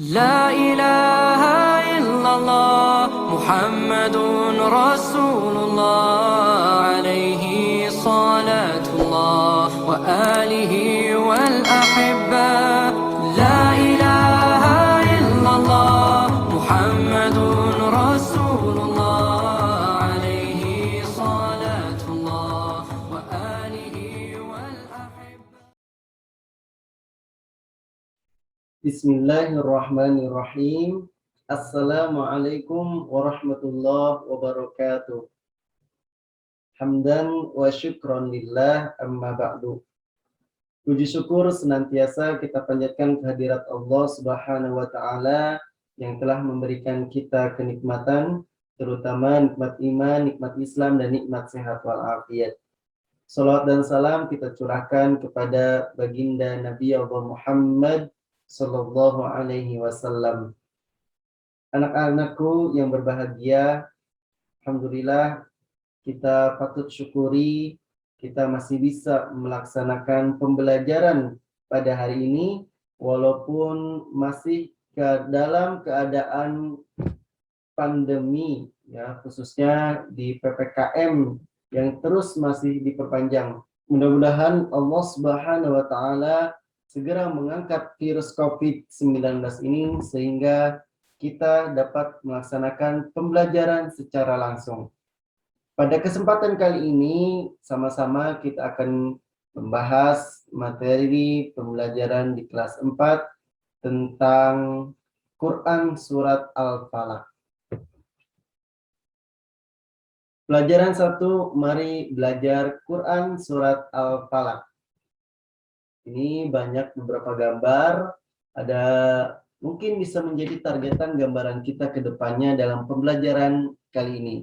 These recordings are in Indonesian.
لا إله إلا الله محمد رسول الله عليه صلاة الله وآله والأحبة لا إله إلا الله محمد رسول الله عليه صلاة الله وآله والأحبة. Bismillahirrahmanirrahim. Assalamualaikum warahmatullahi wabarakatuh. Hamdan wa syukron lillah amma ba'du. Puji syukur senantiasa kita panjatkan kehadirat Allah Subhanahu wa taala yang telah memberikan kita kenikmatan, terutama nikmat iman, nikmat Islam dan nikmat sehat walafiat. Salawat dan salam kita curahkan kepada baginda Nabi Allah Muhammad Sallallahu Alaihi Wasallam. Anak-anakku yang berbahagia, alhamdulillah kita patut syukuri kita masih bisa melaksanakan pembelajaran pada hari ini walaupun masih dalam keadaan pandemi, ya, khususnya di PPKM yang terus masih diperpanjang. Mudah-mudahan Allah Subhanahu wa taala segera mengangkat virus COVID-19 ini sehingga kita dapat melaksanakan pembelajaran secara langsung. Pada kesempatan kali ini sama-sama kita akan membahas materi pembelajaran di kelas 4 tentang Quran Surat Al-Falaq. Pelajaran 1, mari belajar Quran Surat Al-Falaq. Ini banyak beberapa gambar, ada mungkin bisa menjadi targetan gambaran kita ke depannya dalam pembelajaran kali ini.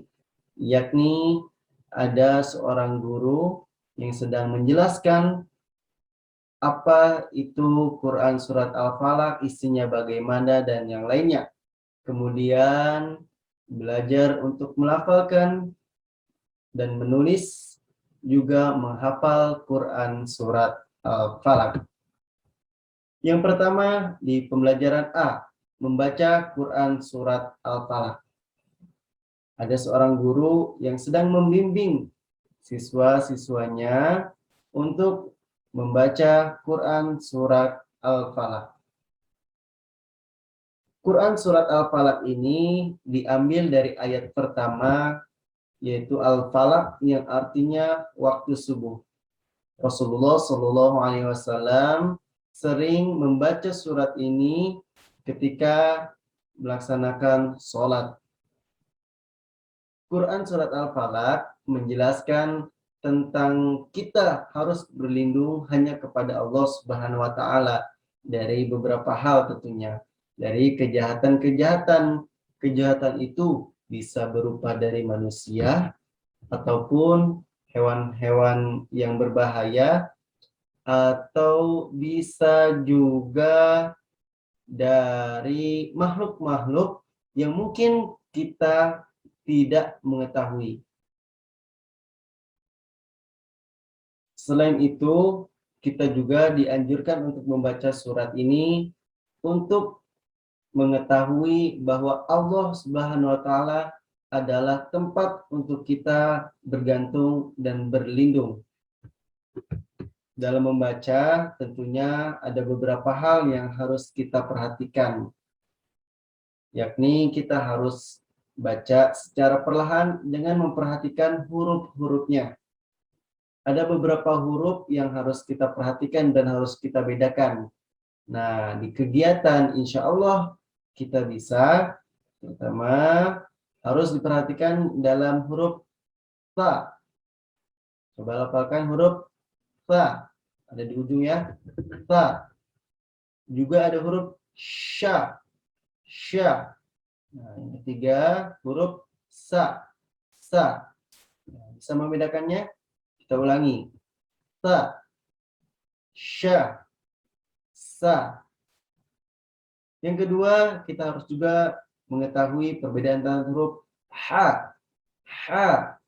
Yakni ada seorang guru yang sedang menjelaskan apa itu Quran Surat Al-Falaq, isinya bagaimana dan yang lainnya. Kemudian belajar untuk melafalkan dan menulis, juga menghafal Quran Surat Al-Falaq. Yang pertama di pembelajaran A, membaca Quran Surat Al-Falaq. Ada seorang guru yang sedang membimbing siswa-siswanya untuk membaca Quran Surat Al-Falaq. Quran Surat Al-Falaq ini diambil dari ayat pertama, yaitu Al-Falaq yang artinya waktu subuh. Rasulullah Shallallahu Alaihi Wasallam sering membaca surat ini ketika melaksanakan sholat. Quran Surat Al-Falaq menjelaskan tentang kita harus berlindung hanya kepada Allah Subhanahu Wa Taala dari beberapa hal tentunya. Dari kejahatan-kejahatan. Kejahatan itu bisa berupa dari manusia ataupun hewan-hewan yang berbahaya, atau bisa juga dari makhluk-makhluk yang mungkin kita tidak mengetahui. Selain itu, kita juga dianjurkan untuk membaca surat ini untuk mengetahui bahwa Allah Subhanahu wa taala adalah tempat untuk kita bergantung dan berlindung. Dalam membaca tentunya ada beberapa hal yang harus kita perhatikan, yakni kita harus baca secara perlahan dengan memperhatikan huruf-hurufnya. Ada beberapa huruf yang harus kita perhatikan dan harus kita bedakan. Nah, di kegiatan insya Allah kita bisa, pertama harus diperhatikan dalam huruf ta. Coba lafalkan huruf ta. Ada di ujung ya. Ta. Juga ada huruf sya. Sya. Nah, yang ketiga huruf sa. Sa. Nah, bisa membedakannya? Kita ulangi. Ta. Sya. Sa. Yang kedua, kita harus juga mengetahui perbedaan antara huruf ha, ha,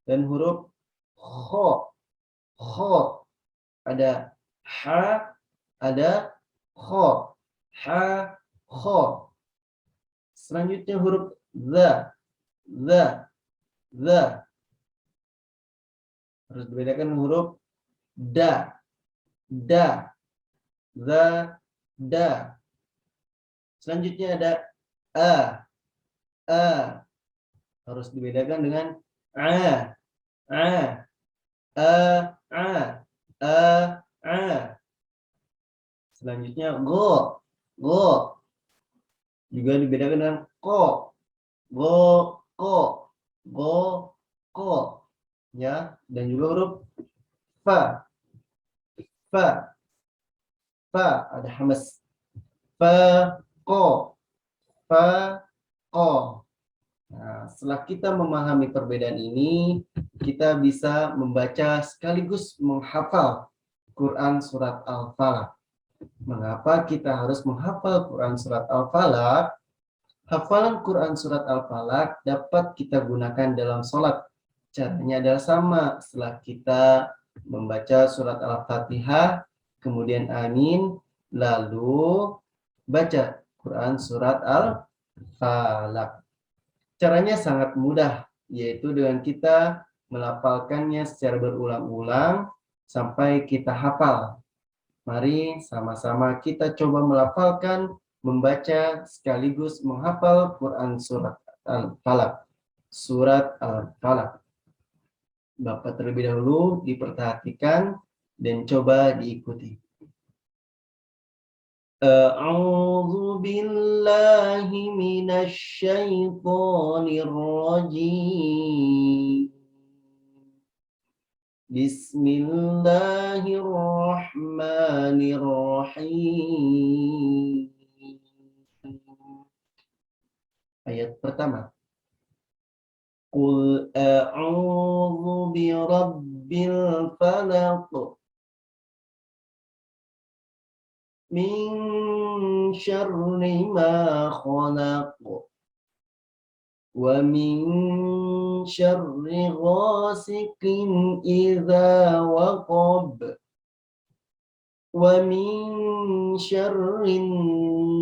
dan huruf kho, kho. Ada ha, ada kho, ha, kho. Selanjutnya huruf za, za. Harus dibedakan huruf da, za, da. Selanjutnya ada a. Harus dibedakan dengan a, a, a, a. Selanjutnya go. Juga dibedakan dengan ko, ko. Ya, dan juga huruf fa, ada hamas. Fa, ko. Nah, setelah kita memahami perbedaan ini, kita bisa membaca sekaligus menghafal Quran surat Al-Falaq. Mengapa kita harus menghafal Quran surat Al-Falaq? Hafalan Quran surat Al-Falaq dapat kita gunakan dalam sholat. Caranya adalah sama. Setelah kita membaca surat Al-Fatihah, kemudian amin, lalu baca Quran surat Al-Falaq. Caranya sangat mudah, yaitu dengan kita melafalkannya secara berulang-ulang sampai kita hafal. Mari sama-sama kita coba melafalkan, membaca sekaligus menghafal Quran surat Al-Falaq. Surat Al-Falaq. Bapak terlebih dahulu diperhatikan dan coba diikuti. A'udzu billahi minasy syaithanir rajim. Bismillahirrahmanirrahim. Ayat pertama. Qul a'udzu birabbil falaq. Min syarri ma khalaq. Wa min syarri ghasiqin idza waqab. Wa min syarri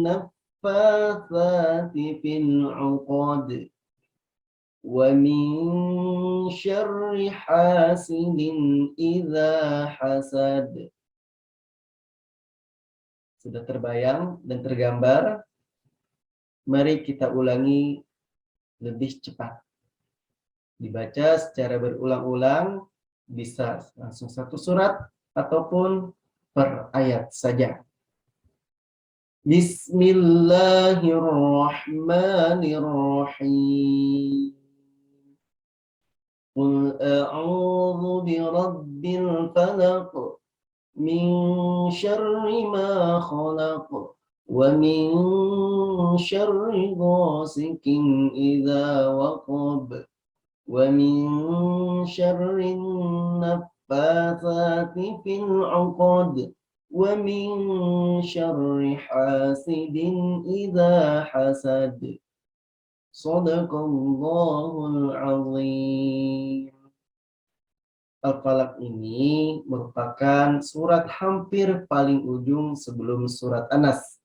naffatsati fil 'uqad. Wa min syarri hasidin idza hasad. Sudah terbayang dan tergambar? Mari kita ulangi lebih cepat. Dibaca secara berulang-ulang, bisa langsung satu surat ataupun per ayat saja. Bismillahirrahmanirrahim. Qul a'udzu birabbil falaq. Min syarri ma khalaq. Wa min syarri ghasiqin idza waqab. Wa min syarri naffatsati fil 'uqad. Wa min syarri hasidin idza hasad. Shadaqallahul 'azim. Al-Falaq ini merupakan surat hampir paling ujung sebelum surat An-Nas.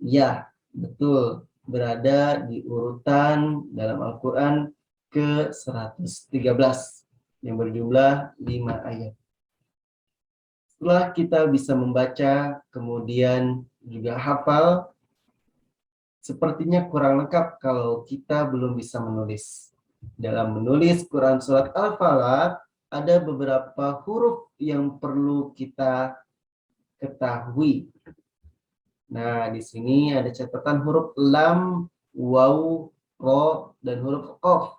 Ya, betul. Berada di urutan dalam Al-Quran ke-113 yang berjumlah 5 ayat. Setelah kita bisa membaca, kemudian juga hafal, sepertinya kurang lengkap kalau kita belum bisa menulis. Dalam menulis Quran surat Al-Falaq, ada beberapa huruf yang perlu kita ketahui. Nah, di sini ada catatan huruf lam, waw, ro, dan huruf qaf.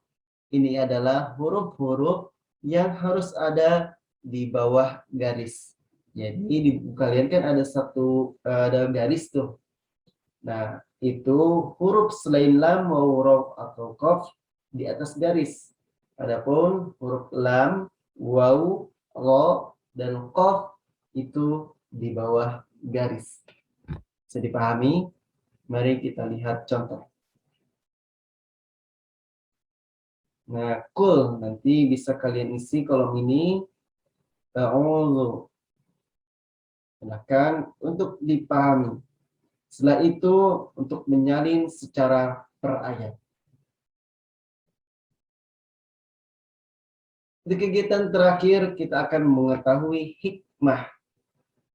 Ini adalah huruf-huruf yang harus ada di bawah garis. Jadi di buku kalian kan ada ada garis tuh. Nah, itu huruf selain lam, waw, ro, atau qaf di atas garis. Adapun huruf lam, waw, ro, dan qaf itu di bawah garis. Bisa dipahami? Mari kita lihat contoh. Nah, cool. Nanti bisa kalian isi kolom ini. Ta'awudhu. Silakan untuk dipahami. Setelah itu untuk menyalin secara per ayat. Di kegiatan terakhir kita akan mengetahui hikmah.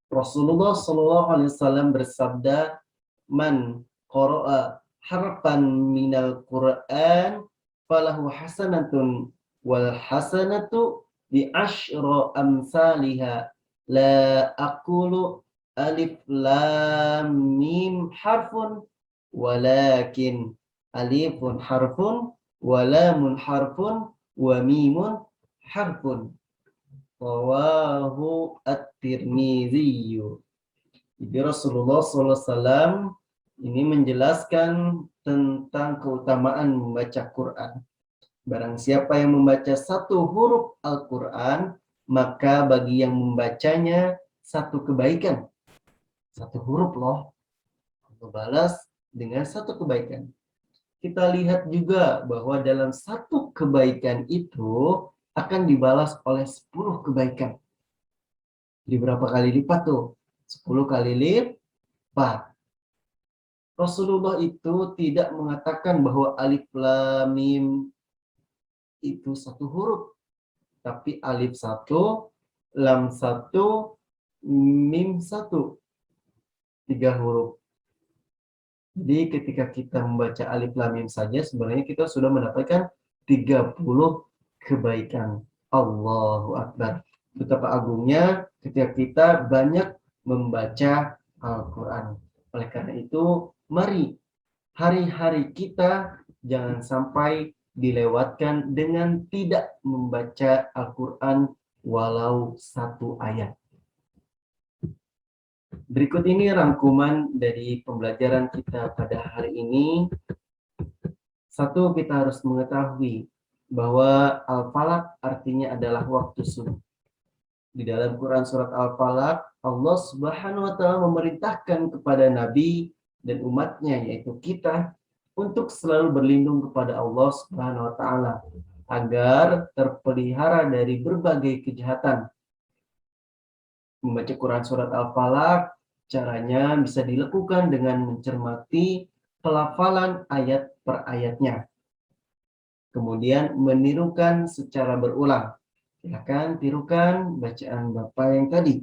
Rasulullah SAW bersabda, "Man qara'a harfan minal Qur'an falahu hasanatun wal hasanatu bi asyra amsalha la aqulu alif lam mim harfun walakin alifun harfun wa lamun harfun wa mimun harfun." Rawahu At-Tirmidzi. Jadi Rasulullah SAW ini menjelaskan tentang keutamaan membaca Quran. Barang siapa yang membaca satu huruf Al-Quran, maka bagi yang membacanya satu kebaikan. Satu huruf loh. Allah balas dengan satu kebaikan. Kita lihat juga bahwa dalam satu kebaikan itu akan dibalas oleh 10 kebaikan. Jadi berapa kali lipat tuh? 10 kali lipat. Rasulullah itu tidak mengatakan bahwa alif lam mim itu satu huruf, tapi alif satu, lam satu, mim satu, 3 huruf. Jadi ketika kita membaca alif lam mim saja sebenarnya kita sudah mendapatkan 30 kebaikan. Allahu Akbar. Betapa agungnya ketika kita banyak membaca Al-Quran. Oleh karena itu, mari hari-hari kita jangan sampai dilewatkan dengan tidak membaca Al-Quran walau satu ayat. Berikut ini rangkuman dari pembelajaran kita pada hari ini. Satu, kita harus mengetahui bahwa Al-Falaq artinya adalah waktu subuh. Di dalam Quran surat Al-Falaq, Allah Subhanahu wa taala memerintahkan kepada nabi dan umatnya, yaitu kita, untuk selalu berlindung kepada Allah Subhanahu wa taala agar terpelihara dari berbagai kejahatan. Membaca Quran surat Al-Falaq caranya bisa dilakukan dengan mencermati pelafalan ayat per ayatnya. Kemudian menirukan secara berulang. Silakan tirukan bacaan Bapak yang tadi.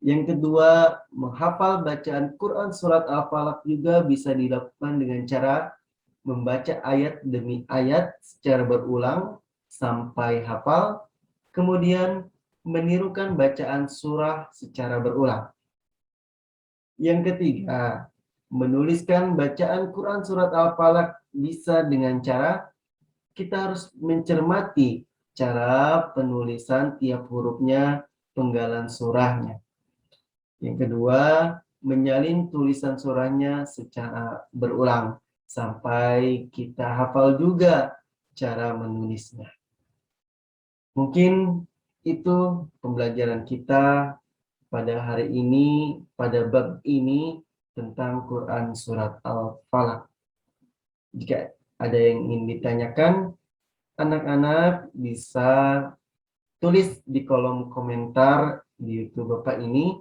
Yang kedua, menghafal bacaan Quran surat Al-Falaq juga bisa dilakukan dengan cara membaca ayat demi ayat secara berulang sampai hafal. Kemudian menirukan bacaan surah secara berulang. Yang ketiga, menuliskan bacaan Quran surat Al-Falaq bisa dengan cara kita harus mencermati cara penulisan tiap hurufnya, penggalan surahnya. Yang kedua, menyalin tulisan surahnya secara berulang sampai kita hafal juga cara menulisnya. Mungkin itu pembelajaran kita pada hari ini, pada bab ini tentang Quran surat Al-Falaq. Jika ada yang ingin ditanyakan, anak-anak bisa tulis di kolom komentar di YouTube Bapak ini,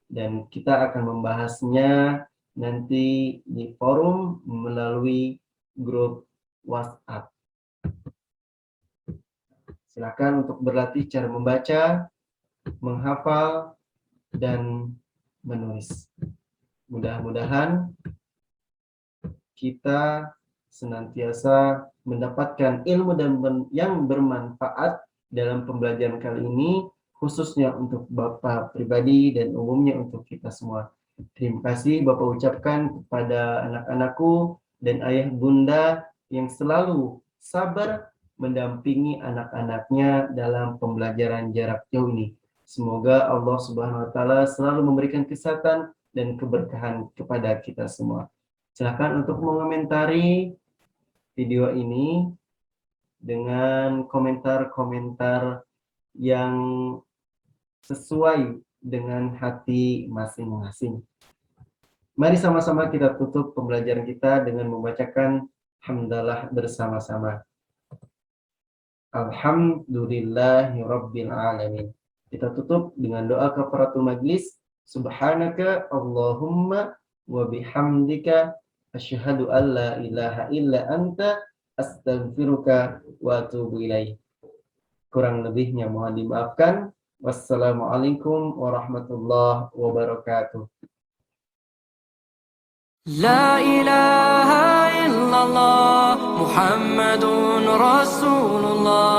dan kita akan membahasnya nanti di forum melalui grup WhatsApp. Silakan untuk berlatih cara membaca, menghafal, dan menulis. Mudah-mudahan kita senantiasa mendapatkan ilmu yang bermanfaat dalam pembelajaran kali ini, khususnya untuk Bapak pribadi dan umumnya untuk kita semua. Terima kasih Bapak ucapkan kepada anak-anakku dan ayah bunda yang selalu sabar mendampingi anak-anaknya dalam pembelajaran jarak jauh ini. Semoga Allah Subhanahu wa taala selalu memberikan kesehatan dan keberkahan kepada kita semua. Silakan untuk mengomentari video ini dengan komentar-komentar yang sesuai dengan hati masing-masing. Mari sama-sama kita tutup pembelajaran kita dengan membacakan hamdalah bersama-sama. Alhamdulillahirabbil alamin. Kita tutup dengan doa kafaratul majlis. Subhanaka Allahumma wa bihamdika asyhadu an la ilaha illa anta astaghfiruka wa atubu ilaik. Kurang lebihnya mohon dimaafkan. Wassalamualaikum warahmatullahi wabarakatuh. لا إله إلا الله محمد رسول الله